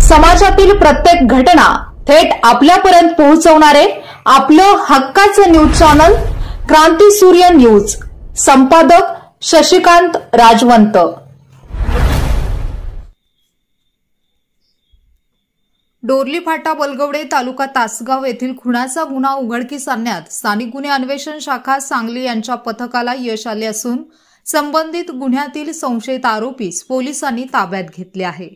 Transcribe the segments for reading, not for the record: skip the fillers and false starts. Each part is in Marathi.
समाजातील प्रत्येक घटना थेट आपल्यापर्यंत पोहोचवणारे आपलं हक्काचं न्यूज चॅनल क्रांती सूर्य न्यूज। संपादक शशिकांत राजवंत। डोरली फाटा बलगवडे तालुका तासगाव येथील खुनाचा गुन्हा उघडकीस आणण्यात स्थानिक गुन्हे अन्वेषण शाखा सांगली यांच्या पथकाला यश आले असून संबंधित गुन्ह्यातील संशयित आरोपीस पोलिसांनी ताब्यात घेतले आहे।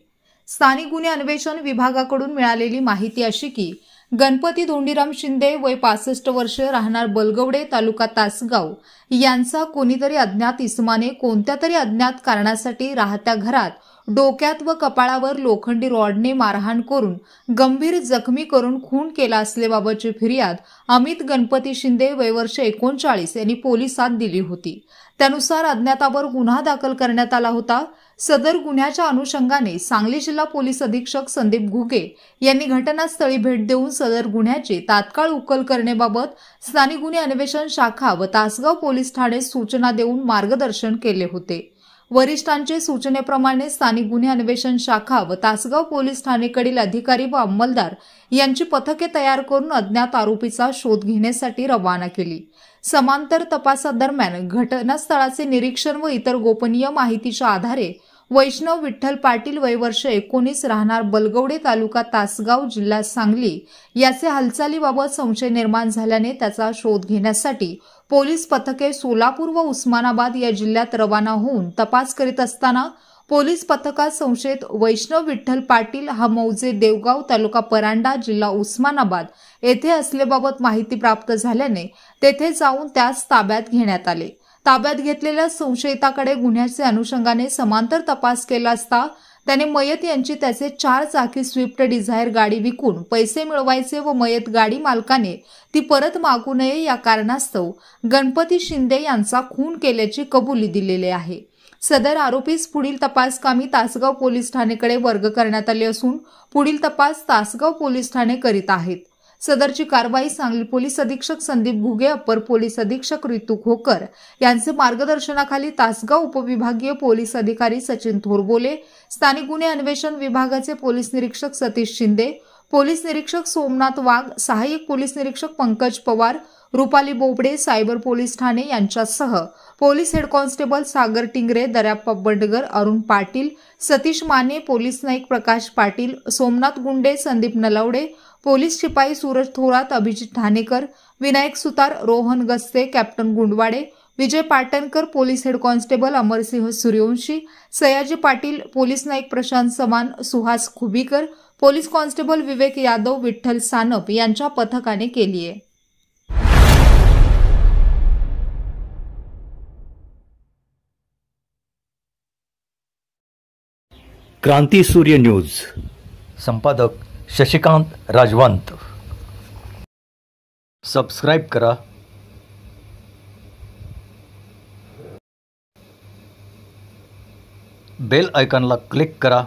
स्थानिक गुन्हे अन्वेषण विभागाकडून मिळालेली माहिती अशी की गणपती धोंडीराम शिंदे वय 65 वर्ष राहणार बलगवडे तालुका तासगाव यांचा कोणीतरी अज्ञात इसमाने कोणत्या तरी अज्ञात कारणासाठी राहत्या घरात डोक्यात व कपाळावर लोखंडी रॉडने मारहाण करून गंभीर जखमी करून खून केला असल्याबाबतची फिर्याद अमित गणपती शिंदे वय वर्ष 39 यांनी पोलिसांत दिली होती। त्यानुसार अज्ञातावर गुन्हा दाखल करण्यात आला होता। सदर गुन्ह्याच्या अनुषंगाने सांगली जिल्हा पोलीस अधीक्षक संदीप घुगे यांनी घटनास्थळी भेट देऊन सदर गुन्ह्याची तात्काळ उकल करण्याबाबत स्थानिक गुन्हे अन्वेषण शाखा व तासगाव पोलीस ठाणे सूचना देऊन मार्गदर्शन केले होते। वरिष्ठांचे सूचनेप्रमाणे स्थानिक गुन्हे अन्वेषण शाखा व तासगाव पोलीस ठाणेकडील अधिकारी व अंमलदार यांची पथके तयार करून अज्ञात आरोपीचा शोध घेण्यासाठी रवाना केली। समांतर तपासादरम्यान घटनास्थळाचे निरीक्षण व इतर गोपनीय माहितीच्या आधारे वैष्णव विठ्ठल पाटील वय वर्ष 19 राहणार बलगवडे तालुका तासगाव जिल्हा सांगली याचे हालचालीबाबत संशय निर्माण झाल्याने त्याचा शोध घेण्यासाठी पोलीस पथके सोलापूर व उस्मानाबाद या जिल्ह्यात रवाना होऊन तपास करीत असताना पोलीस पथकात संशयित वैष्णव विठ्ठल पाटील हा मौजे देवगाव तालुका परांडा जिल्हा उस्मानाबाद येथे असल्याबाबत माहिती प्राप्त झाल्याने तेथे जाऊन त्यास ताब्यात घेण्यात आले। ताब्यात घेतलेल्या संशयिताकडे गुन्ह्याचे अनुषंगाने समांतर तपास केला असता त्याने मयत यांची त्याचे 4 चाकी स्विफ्ट डिझायर गाडी विकून पैसे मिळवायचे व मयत गाडी मालकाने ती परत मागू नये या कारणास्तव गणपती शिंदे यांचा खून केल्याची कबुली दिलेली आहे। सदर आरोपीस पुढील तपासकामी तासगाव पोलीस ठाणेकडे वर्ग करण्यात आले असून पुढील तपास तासगाव पोलीस ठाणे करीत आहेत। सदरची कारवाई सांगली पोलीस अधीक्षक संदीप घुगे, अप्पर पोलीस अधीक्षक ऋतू खोकर यांचे मार्गदर्शनाखाली तासगाव उपविभागीय पोलीस अधिकारी सचिन थोरबोले, स्थानिक गुन्हे अन्वेषण विभागाचे पोलीस निरीक्षक सतीश शिंदे, पोलीस निरीक्षक सोमनाथ वाघ, सहाय्यक पोलीस निरीक्षक पंकज पवार, रुपाली बोबडे, सायबर पोलीस ठाणे यांच्यासह police head constable Sagar Tingre, Daryappa Bandgar, Arun Patil, Satish Mane, police Naik Prakash Patil, Somnath Gunde, Sandeep Nalawade, police शिपाई Suraj Thorat, Abhijit Thanekar, Vinayak Sutar, Rohan Gaste, captain Gundwade, Vijay Patankar, police head constable Amarsinh Suryavanshi, Sayaji Patil, police Naik Prashant Saman, Suhas Khubikar, police constable Vivek Yadav, Vitthal Sanap यांच्या पथकाने केली आहे। क्रांती सूर्य न्यूज। संपादक शशिकांत राजवंत। सबस्क्राइब करा, बेल आयकॉनला क्लिक करा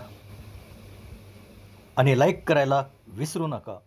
आणि लाईक करायला विसरू नका।